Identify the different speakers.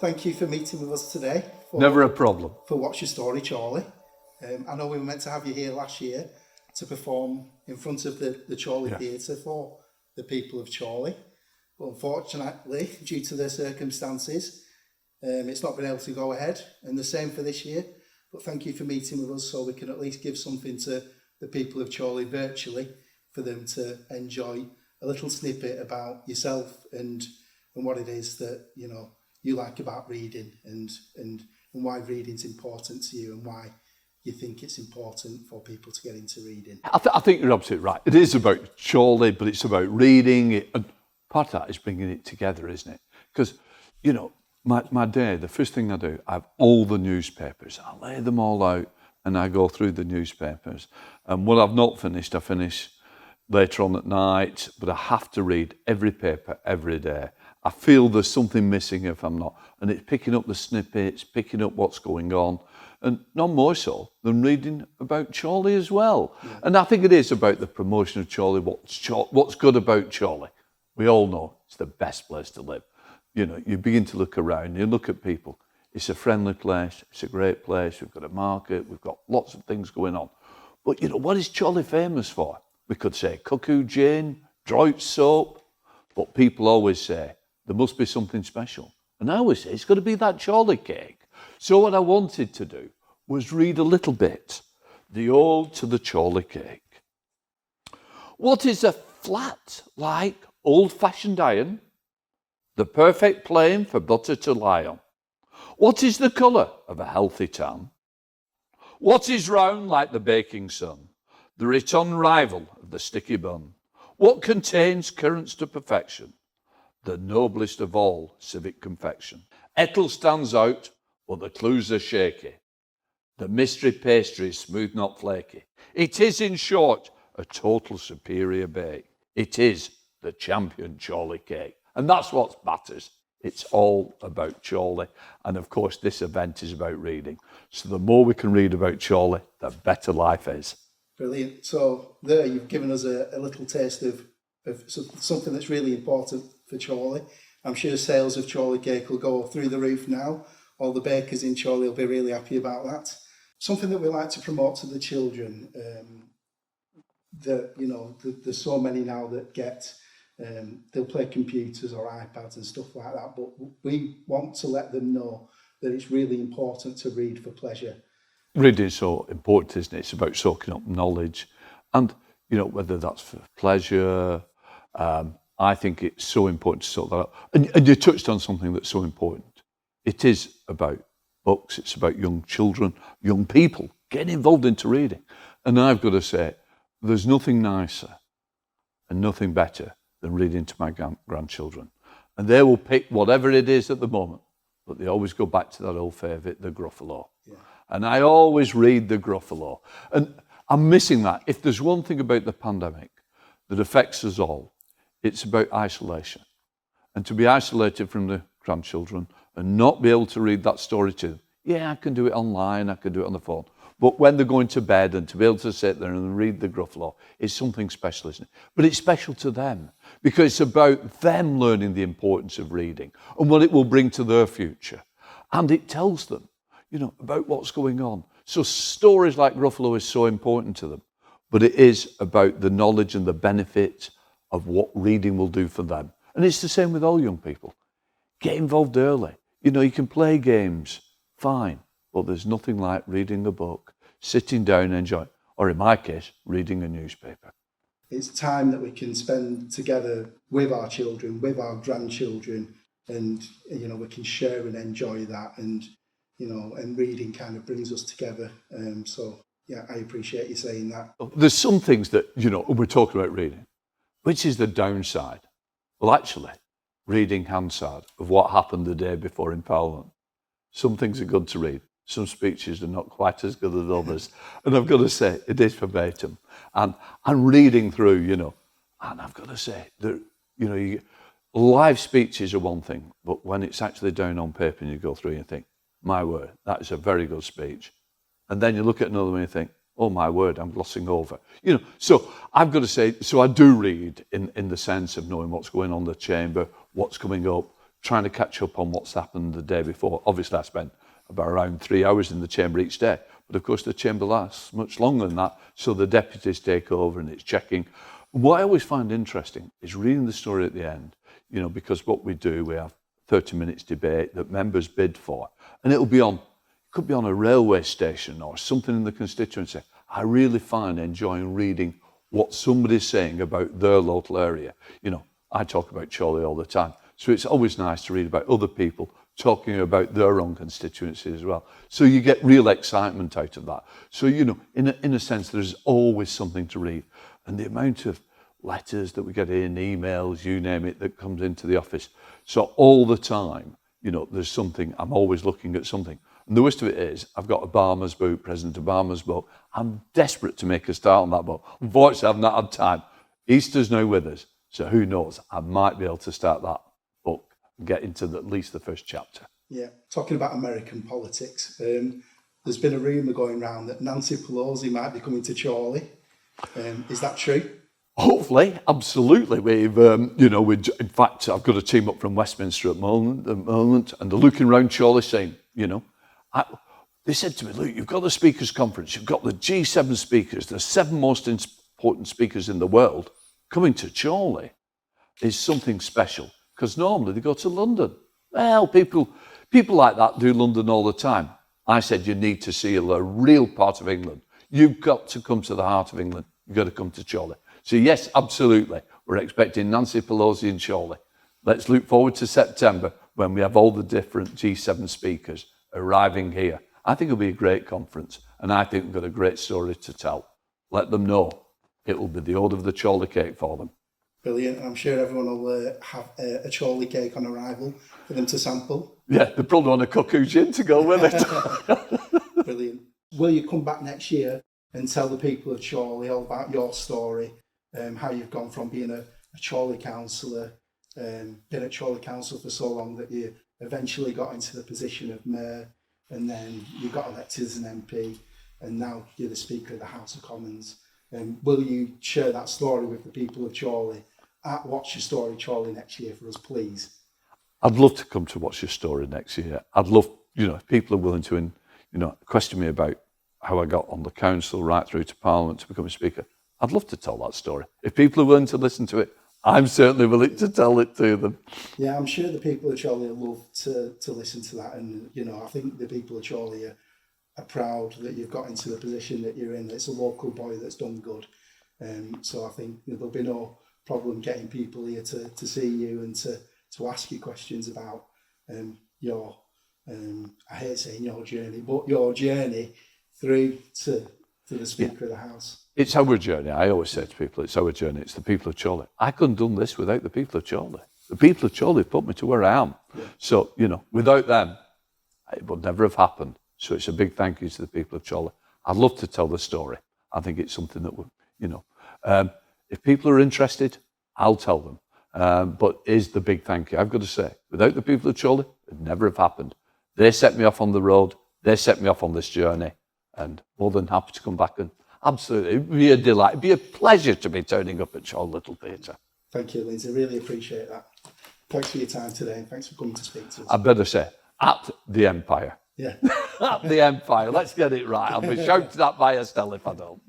Speaker 1: thank you for meeting with us today.
Speaker 2: Never a problem.
Speaker 1: For What's Your Story, Chorley. I know we were meant to have you here last year to perform in front of the Chorley Theatre for the people of Chorley. But unfortunately, due to the circumstances, it's not been able to go ahead. And the same for this year. But thank you for meeting with us so we can at least give something to the people of Chorley virtually for them to enjoy a little snippet about yourself and what it is that, you know, you like about reading and why reading's important to you and why you think it's important for people to get into reading.
Speaker 2: I think you're absolutely right. It is about Chorley, but it's about reading. And part of that is bringing it together, isn't it? Because, you know, my day, the first thing I do, I have all the newspapers. I lay them all out and I go through the newspapers. And what I've not finished, I finish later on at night, but I have to read every paper every day. I feel there's something missing if I'm not. And it's picking up the snippets, picking up what's going on. And none more so than reading about Chorley as well. Yeah. And I think it is about the promotion of Chorley, what's good about Chorley. We all know it's the best place to live. You know, you begin to look around, you look at people. It's a friendly place, it's a great place, we've got a market, we've got lots of things going on. But, you know, what is Chorley famous for? We could say Cuckoo Gin, Droit soap, but people always say, there must be something special. And I always say, it's got to be that Chorley cake. So what I wanted to do was read a little bit, the ode to the Chorley cake. What is a flat, like old-fashioned iron, the perfect plane for butter to lie on? What is the colour of a healthy tan? What is round like the baking sun, the return rival of the sticky bun? What contains currants to perfection? The noblest of all civic confection. Ettle stands out, but the clues are shaky. The mystery pastry is smooth, not flaky. It is, in short, a total superior bake. It is the champion Chorley cake. And that's what matters. It's all about Chorley. And of course, this event is about reading. So the more we can read about Chorley, the better life is.
Speaker 1: Brilliant. So there you've given us a little taste of something that's really important for Chorley. I'm sure sales of Chorley cake will go through the roof now. All the bakers in Chorley will be really happy about that. Something that we like to promote to the children, that, you know, there's so many now that get, they'll play computers or iPads and stuff like that, but we want to let them know that it's really important to read for pleasure.
Speaker 2: Reading is so important, isn't it? It's about soaking up knowledge. And, you know, whether that's for pleasure, I think it's so important to sort that out. And you touched on something that's so important. It is about books, it's about young children, young people getting involved into reading. And I've got to say, there's nothing nicer and nothing better than reading to my grandchildren. And they will pick whatever it is at the moment, but they always go back to that old favourite, the Gruffalo. Yeah. And I always read the Gruffalo. And I'm missing that. If there's one thing about the pandemic that affects us all, it's about isolation. And to be isolated from the grandchildren and not be able to read that story to them. Yeah, I can do it online, I can do it on the phone. But when they're going to bed and to be able to sit there and read the Gruffalo, it's something special, isn't it? But it's special to them because it's about them learning the importance of reading and what it will bring to their future. And it tells them, you know, about what's going on. So stories like Gruffalo is so important to them. But it is about the knowledge and the benefit of what reading will do for them. And it's the same with all young people. Get involved early. You know, you can play games, fine, but there's nothing like reading a book, sitting down and enjoying, or in my case, reading a newspaper.
Speaker 1: It's time that we can spend together with our children, with our grandchildren, and, you know, we can share and enjoy that. And, you know, and reading kind of brings us together. So, yeah, I appreciate you saying that.
Speaker 2: There's some things that, you know, we're talking about reading. Which is the downside? Well, actually, reading Hansard of what happened the day before in Parliament. Some things are good to read. Some speeches are not quite as good as others. And I've got to say, it is verbatim. And I'm reading through, you know, and I've got to say, that, you know, live speeches are one thing, but when it's actually down on paper and you go through and you think, my word, that is a very good speech. And then you look at another one and you think, oh my word, I'm glossing over. You know, so I've got to say, so I do read in the sense of knowing what's going on in the chamber, what's coming up, trying to catch up on what's happened the day before. Obviously, I spent about around 3 hours in the chamber each day. But of course, the chamber lasts much longer than that. So the deputies take over and it's checking. What I always find interesting is reading the story at the end, because what we do, we have 30 minutes debate that members bid for. And it'll be on, it could be on a railway station or something in the constituency. I really find enjoying reading what somebody's saying about their local area. I talk about Chorley all the time. So it's always nice to read about other people talking about their own constituency as well. So you get real excitement out of that. So, in a sense, there's always something to read. And the amount of letters that we get in, emails, you name it, that comes into the office. So all the time, there's something, I'm always looking at something. And the worst of it is, I've got Obama's book, President Obama's book. I'm desperate to make a start on that book. Unfortunately, I've not had time. Easter's now with us. So who knows, I might be able to start that book and get into at least the first chapter.
Speaker 1: Yeah, talking about American politics, there's been a rumour going around that Nancy Pelosi might be coming to Chorley. Is that true?
Speaker 2: Hopefully, absolutely. In fact, I've got a team up from Westminster at the moment, and they're looking around Chorley saying, they said to me, look, you've got the speakers conference, you've got the G7 speakers, the 7 most important speakers in the world. Coming to Chorley is something special, because normally they go to London. Well, people like that do London all the time. I said, you need to see a real part of England. You've got to come to the heart of England. You've got to come to Chorley. So yes, absolutely. We're expecting Nancy Pelosi in Chorley. Let's look forward to September when we have all the different G7 speakers arriving here. I think it'll be a great conference, and I think we've got a great story to tell. Let them know it will be the order of the Chorley Cake for them.
Speaker 1: Brilliant. I'm sure everyone will have a Chorley Cake on arrival for them to sample.
Speaker 2: Yeah, they probably want a cuckoo gin to go with it.
Speaker 1: Brilliant. Will you come back next year and tell the people of Chorley all about your story, how you've gone from being a Chorley councillor, been at Chorley Council for so long that you eventually got into the position of mayor, and then you got elected as an MP, and now you're the Speaker of the House of Commons. Will you share that story with the people of Chorley at Watch Your Story Chorley next year for us, please?
Speaker 2: I'd love to come to Watch Your Story next year. I'd love, if people are willing to, question me about how I got on the council right through to Parliament to become a Speaker. I'd love to tell that story. If people are willing to listen to it, I'm certainly willing to tell it to them.
Speaker 1: Yeah, I'm sure the people of Chorley will love to listen to that. And, I think the people of Chorley are proud that you've got into the position that you're in. It's a local boy that's done good. So I think there'll be no problem getting people here to see you and to ask you questions about your, I hate saying your journey, but your journey through to the Speaker of the House.
Speaker 2: It's our journey. I always say to people, it's our journey. It's the people of Chorley. I couldn't have done this without the people of Chorley. The people of Chorley put me to where I am. Yeah. So, without them, it would never have happened. So it's a big thank you to the people of Chorley. I'd love to tell the story. I think it's something that would, if people are interested, I'll tell them. But is the big thank you. I've got to say, without the people of Chorley, it would never have happened. They set me off on the road. They set me off on this journey. And more than happy to come back, and absolutely, it'd be a delight. It'd be a pleasure to be turning up at Chorley Little Theatre.
Speaker 1: Thank you, Lindsay. Really appreciate that. Thanks for your time today, and thanks for coming to speak to us.
Speaker 2: I better say, at the Empire.
Speaker 1: Yeah.
Speaker 2: At the Empire. Let's get it right. I'll be shouted at by Estelle if I don't.